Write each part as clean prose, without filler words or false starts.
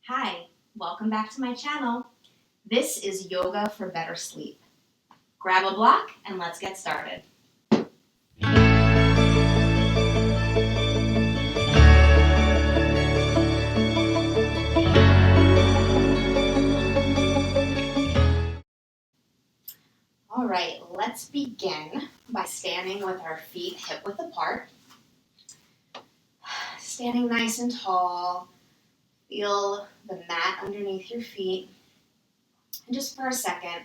Hi, welcome back to my channel. This is Yoga for Better Sleep. Grab a block and let's get started. All right, let's begin by standing with our feet hip-width apart. Standing nice and tall. Feel the mat underneath your feet. And just for a second,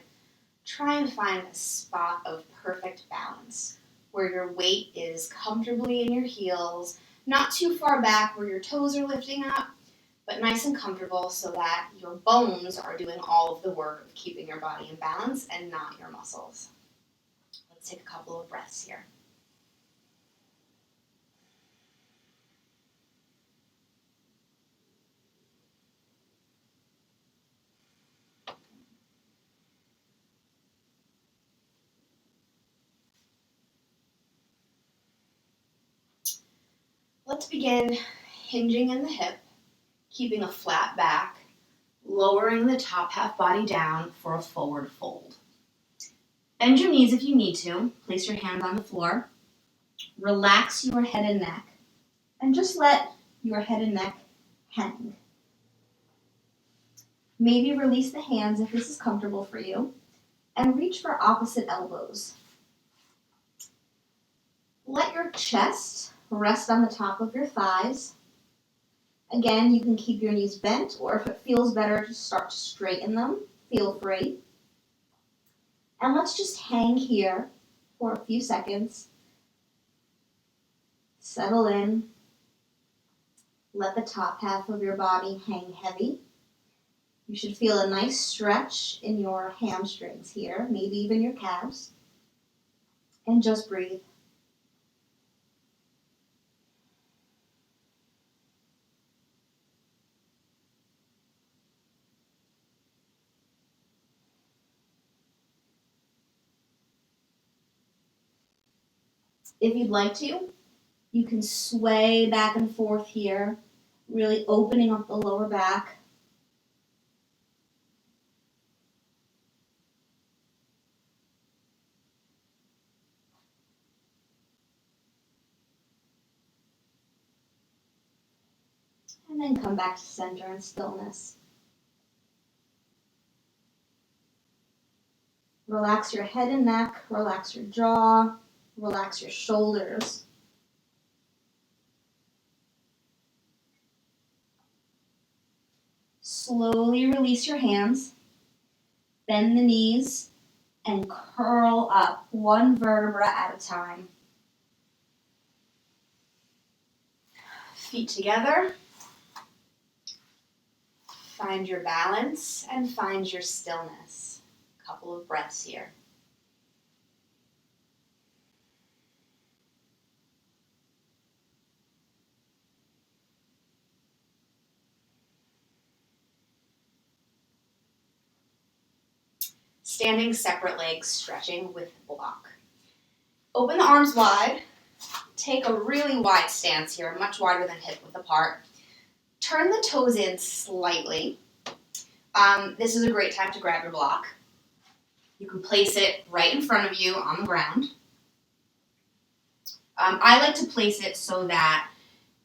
try and find a spot of perfect balance where your weight is comfortably in your heels, not too far back where your toes are lifting up, but nice and comfortable so that your bones are doing all of the work of keeping your body in balance and not your muscles. Let's take a couple of breaths here. Let's begin hinging in the hip, keeping a flat back, lowering the top half body down for a forward fold. Bend your knees if you need to. Place your hands on the floor. Relax your head and neck, and just let your head and neck hang. Maybe release the hands if this is comfortable for you, and reach for opposite elbows. Let your chest rest on the top of your thighs. Again, you can keep your knees bent, or if it feels better to start to straighten them, feel free. And let's just hang here for a few seconds. Settle in. Let the top half of your body hang heavy. You should feel a nice stretch in your hamstrings here, maybe even your calves. And just breathe. If you'd like to, you can sway back and forth here, really opening up the lower back. And then come back to center and stillness. Relax your head and neck, relax your jaw, relax your shoulders. Slowly release your hands, bend the knees, and curl up one vertebra at a time. Feet together. Find your balance and find your stillness. A couple of breaths here. Standing separate legs, stretching with block. Open the arms wide. Take a really wide stance here, much wider than hip width apart. Turn the toes in slightly. This is a great time to grab your block. You can place it right in front of you on the ground. I like to place it so that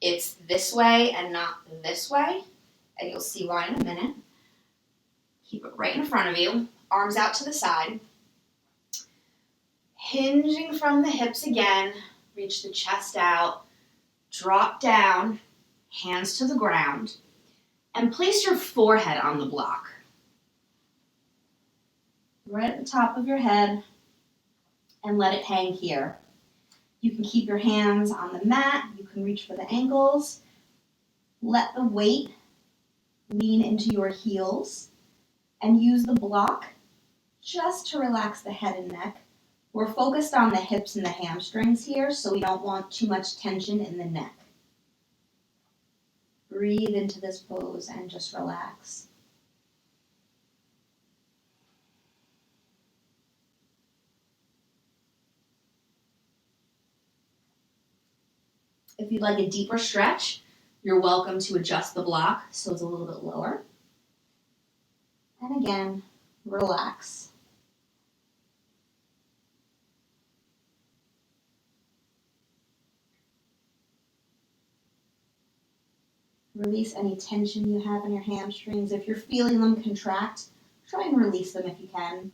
it's this way and not this way, and you'll see why in a minute. Keep it right in front of you, arms out to the side. Hinging from the hips again, reach the chest out, drop down, hands to the ground, and place your forehead on the block. Right at the top of your head, and let it hang here. You can keep your hands on the mat, you can reach for the ankles. Let the weight lean into your heels, and use the block just to relax the head and neck. We're focused on the hips and the hamstrings here, so we don't want too much tension in the neck. Breathe into this pose and just relax. If you'd like a deeper stretch, You're welcome to adjust the block so it's a little bit lower. And again, relax. Release any tension you have in your hamstrings. If you're feeling them contract, try and release them if you can.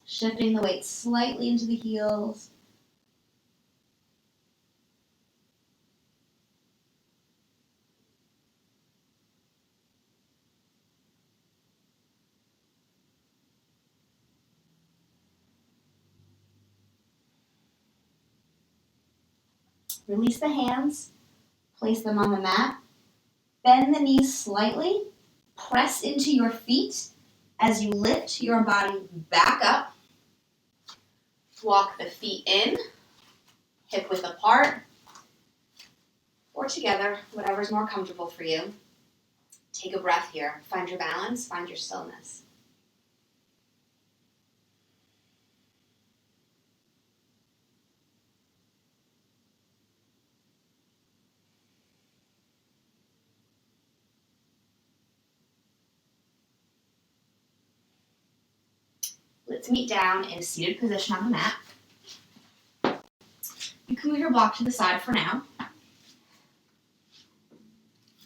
Shifting the weight slightly into the heels. Release the hands. Place them on the mat. Bend the knees slightly. Press into your feet as you lift your body back up. Walk the feet in, hip width apart, or together, whatever's more comfortable for you. Take a breath here. Find your balance, find your stillness. Let's meet down in a seated position on the mat. You can move your block to the side for now.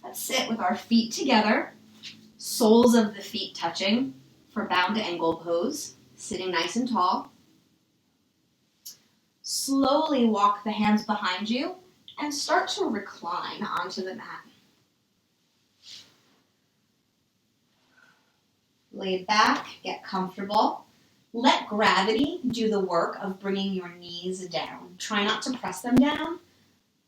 Let's sit with our feet together, soles of the feet touching for bound angle pose, sitting nice and tall. Slowly walk the hands behind you and start to recline onto the mat. Lay back, get comfortable. Let gravity do the work of bringing your knees down. Try not to press them down,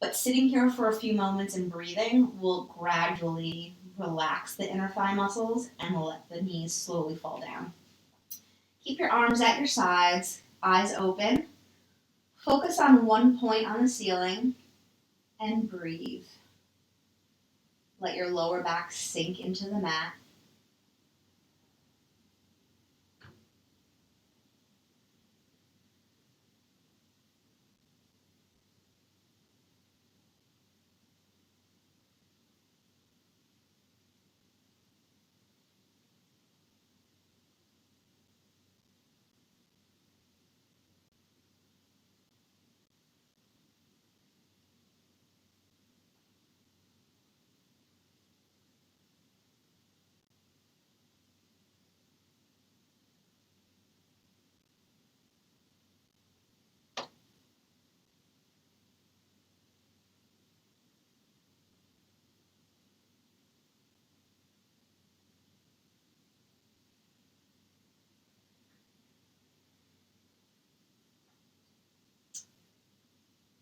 but sitting here for a few moments and breathing will gradually relax the inner thigh muscles and let the knees slowly fall down. Keep your arms at your sides, eyes open. Focus on one point on the ceiling and breathe. Let your lower back sink into the mat.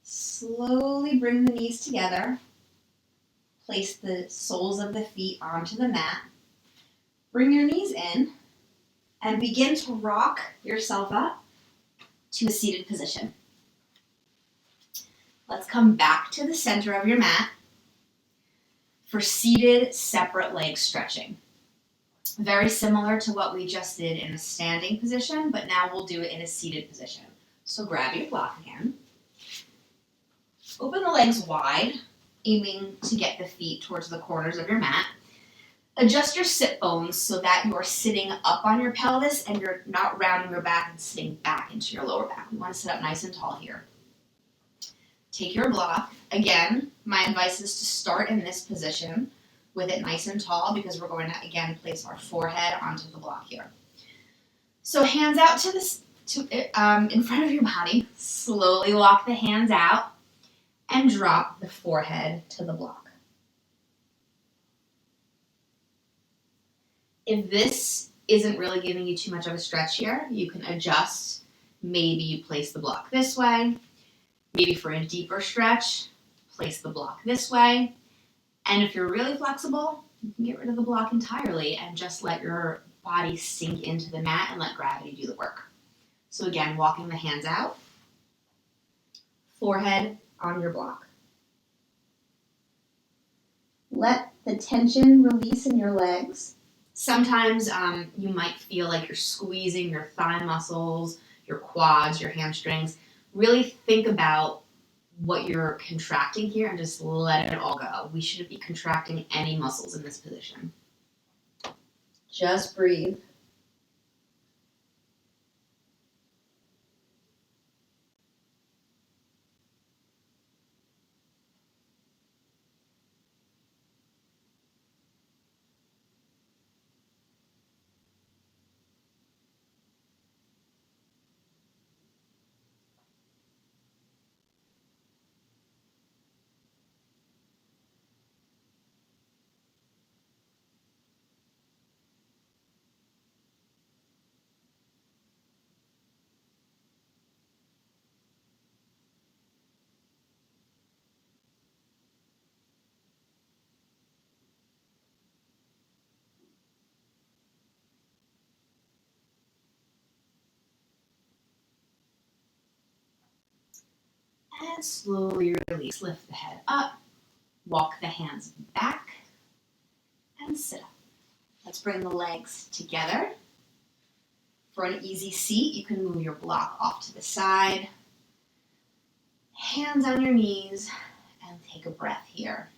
Slowly bring the knees together. Place the soles of the feet onto the mat. Bring your knees in and begin to rock yourself up to a seated position. Let's come back to the center of your mat for seated separate leg stretching. Very similar to what we just did in a standing position, but now we'll do it in a seated position. So grab your block again. Open the legs wide, aiming to get the feet towards the corners of your mat. Adjust your sit bones so that you're sitting up on your pelvis and you're not rounding your back and sitting back into your lower back. We want to sit up nice and tall here. Take your block. Again, my advice is to start in this position with it nice and tall because we're going to, again, place our forehead onto the block here. So hands out in front of your body. Slowly walk the hands out and drop the forehead to the block. If this isn't really giving you too much of a stretch here, you can adjust. Maybe you place the block this way. Maybe for a deeper stretch, place the block this way. And if you're really flexible, you can get rid of the block entirely and just let your body sink into the mat and let gravity do the work. So again, walking the hands out, forehead on your block. Let the tension release in your legs. Sometimes you might feel like you're squeezing your thigh muscles, your quads, your hamstrings. Really think about what you're contracting here and just let it all go. We shouldn't be contracting any muscles in this position. Just breathe. And slowly release. Lift the head up. Walk the hands back. And sit up. Let's bring the legs together. For an easy seat, you can move your block off to the side. Hands on your knees. And take a breath here.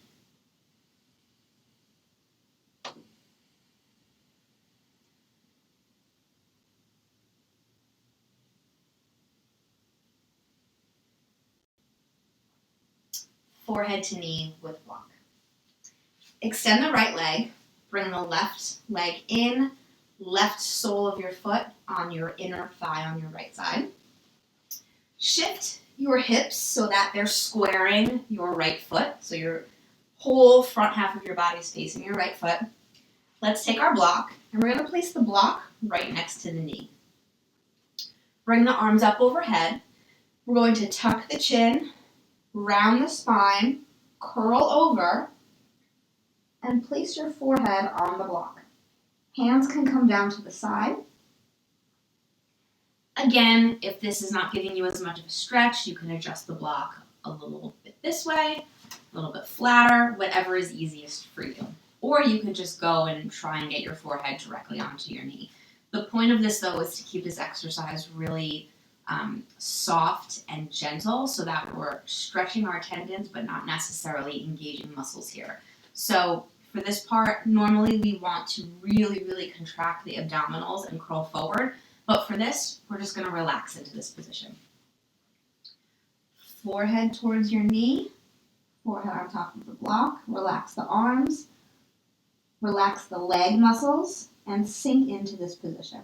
Forehead to knee with block. Extend the right leg. Bring the left leg in. Left sole of your foot on your inner thigh on your right side. Shift your hips so that they're squaring your right foot. So your whole front half of your body is facing your right foot. Let's take our block, and we're going to place the block right next to the knee. Bring the arms up overhead. We're going to tuck the chin, round the spine, curl over, and place your forehead on the block. Hands can come down to the side. Again, if this is not giving you as much of a stretch, you can adjust the block a little bit this way, a little bit flatter, whatever is easiest for you. Or you can just go and try and get your forehead directly onto your knee. The point of this, though, is to keep this exercise really soft and gentle so that we're stretching our tendons but not necessarily engaging muscles here. So for this part, normally we want to really, really contract the abdominals and curl forward. But for this, we're just going to relax into this position. Forehead towards your knee, forehead on top of the block. Relax the arms, relax the leg muscles, and sink into this position.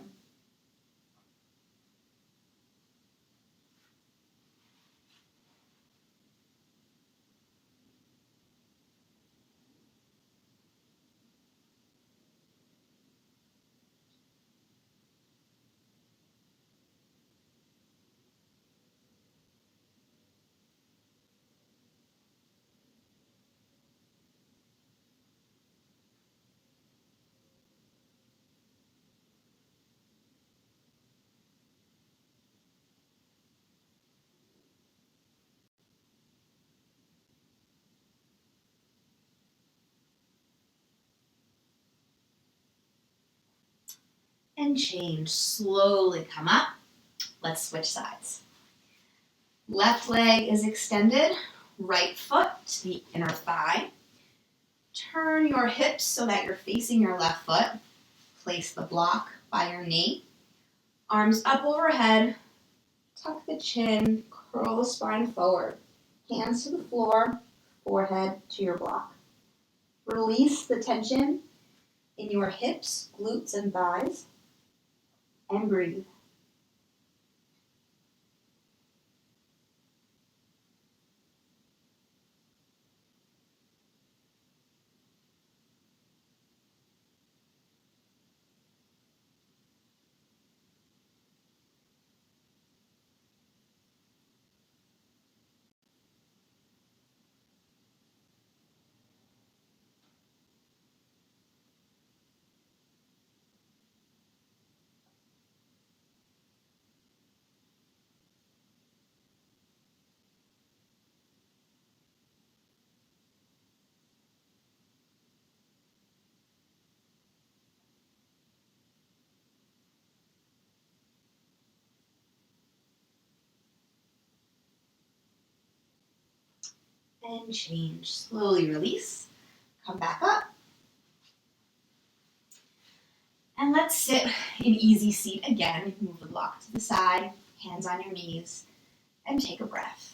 And change. Slowly come up. Let's switch sides. Left leg is extended. Right foot to the inner thigh. Turn your hips so that you're facing your left foot. Place the block by your knee. Arms up overhead. Tuck the chin. Curl the spine forward. Hands to the floor. Forehead to your block. Release the tension in your hips, glutes, and thighs. And breathe. and change. Slowly release. Come back up. And let's sit in easy seat again. Move the block to the side, hands on your knees, and take a breath.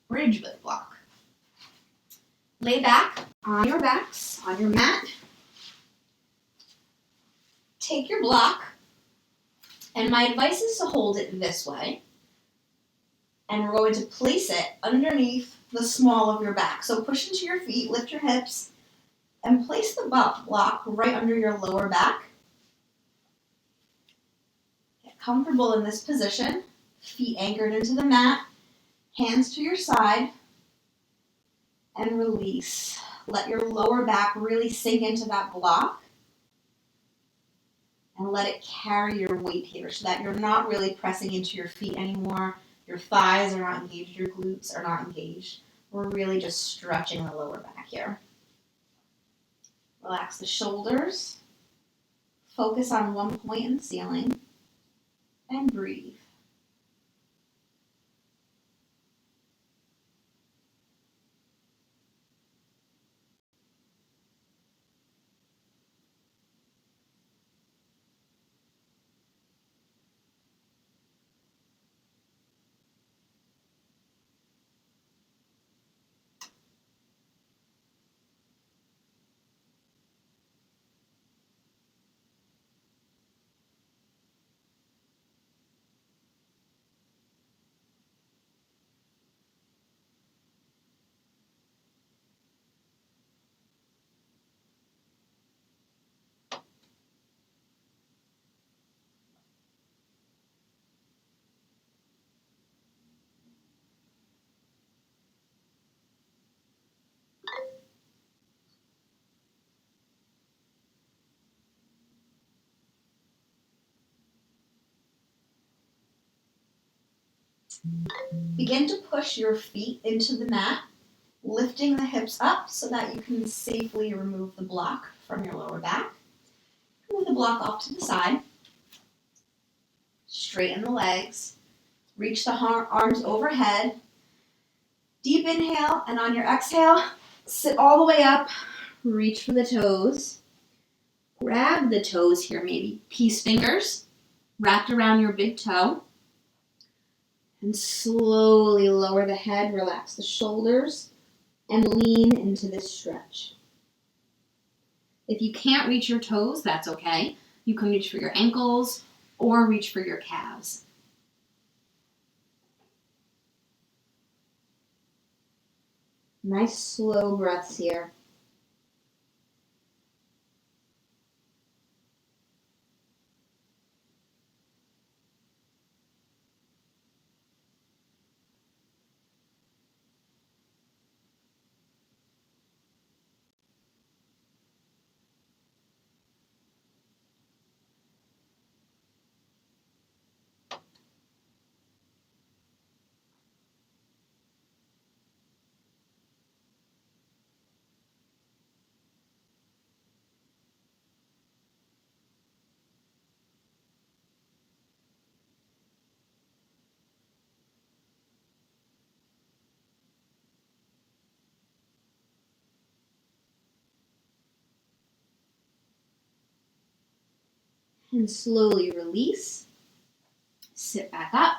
Bridge with block. Lay back on your backs, on your mat. Take your block, and my advice is to hold it this way. And we're going to place it underneath the small of your back. So push into your feet, lift your hips, and place the block right under your lower back. Get comfortable in this position. Feet anchored into the mat, hands to your side, and release. Let your lower back really sink into that block and let it carry your weight here so that you're not really pressing into your feet anymore. Your thighs are not engaged, your glutes are not engaged. We're really just stretching the lower back here. Relax the shoulders. Focus on one point in the ceiling and breathe. Begin to push your feet into the mat, lifting the hips up so that you can safely remove the block from your lower back. Move the block off to the side. Straighten the legs. Reach the arms overhead. Deep inhale, and on your exhale, sit all the way up. Reach for the toes. Grab the toes here, maybe peace fingers wrapped around your big toe. And slowly lower the head, relax the shoulders, and lean into this stretch. If you can't reach your toes, that's okay. You can reach for your ankles or reach for your calves. Nice slow breaths here. And slowly release. Sit back up.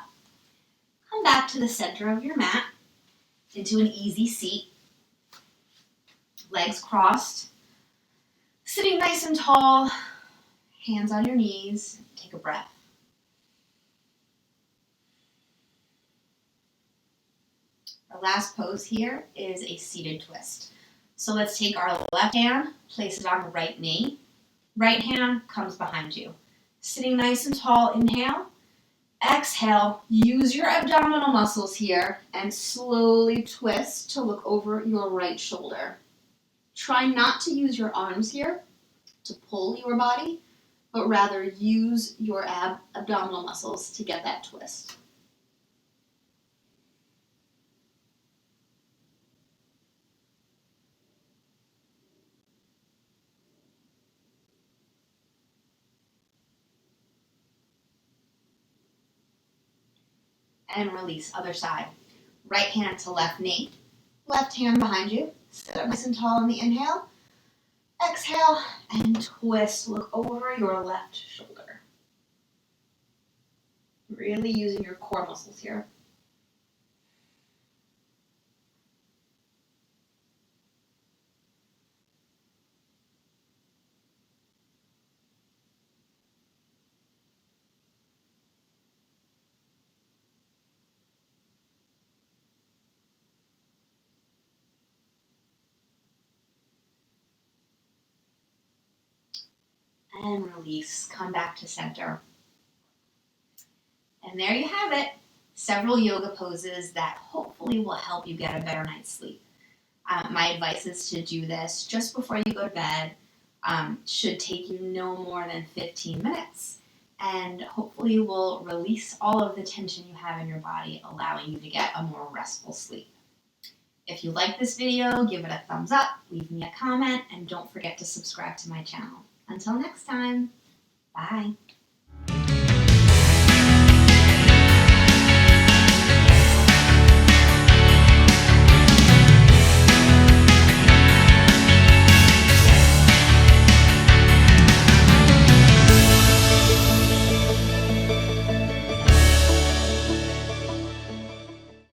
Come back to the center of your mat into an easy seat. Legs crossed. Sitting nice and tall. Hands on your knees. Take a breath. Our last pose here is a seated twist. So let's take our left hand, place it on the right knee. Right hand comes behind you. Sitting nice and tall, inhale. Exhale, use your abdominal muscles here and slowly twist to look over your right shoulder. Try not to use your arms here to pull your body, but rather use your abdominal muscles to get that twist. And release, other side. Right hand to left knee, left hand behind you. Sit up nice and tall on the inhale. Exhale and twist. Look over your left shoulder. Really using your core muscles here. And release. Come back to center. And there you have it. Several yoga poses that hopefully will help you get a better night's sleep. My advice is to do this just before you go to bed. Should take you no more than 15 minutes. And hopefully will release all of the tension you have in your body, allowing you to get a more restful sleep. If you like this video, give it a thumbs up, leave me a comment, and don't forget to subscribe to my channel. Until next time, bye.